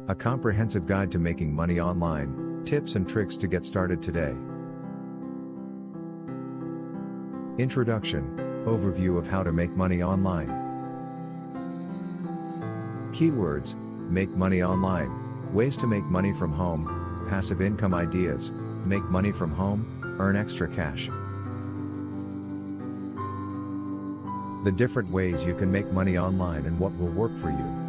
A comprehensive guide to making money online, tips and tricks to get started today. Introduction, overview of how to make money online. Keywords, make money online, ways to make money from home, passive income ideas, make money from home, earn extra cash. The different ways you can make money online and what will work for you.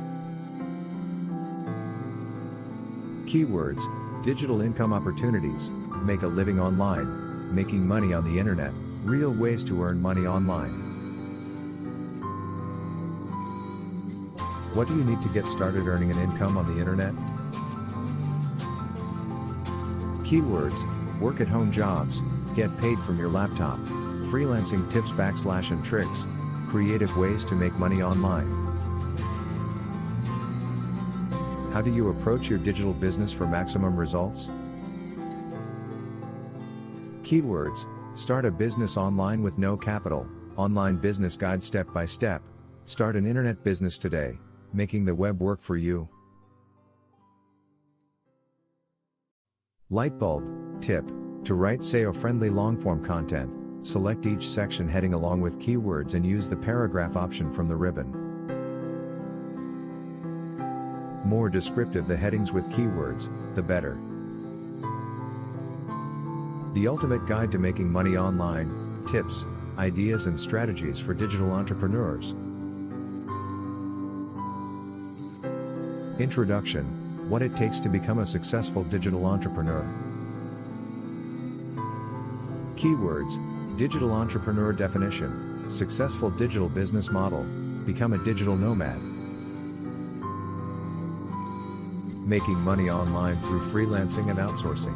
Keywords, digital income opportunities, make a living online, making money on the internet, real ways to earn money online. What do you need to get started earning an income on the internet? Keywords, work at home jobs, get paid from your laptop, freelancing tips / and tricks, creative ways to make money online. How do you approach your digital business for maximum results? Keywords, start a business online with no capital, online business guide step by step, start an internet business today, making the web work for you. Lightbulb, tip, to write SEO-friendly long-form content, select each section heading along with keywords and use the paragraph option from the ribbon. More descriptive the headings with keywords, the better. The ultimate guide to making money online, tips, ideas and strategies for digital entrepreneurs. Introduction, what it takes to become a successful digital entrepreneur. Keywords, digital entrepreneur definition, successful digital business model, become a digital nomad. Making money online through freelancing and outsourcing.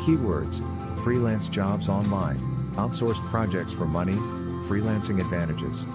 Keywords, freelance jobs online, outsourced projects for money, freelancing advantages.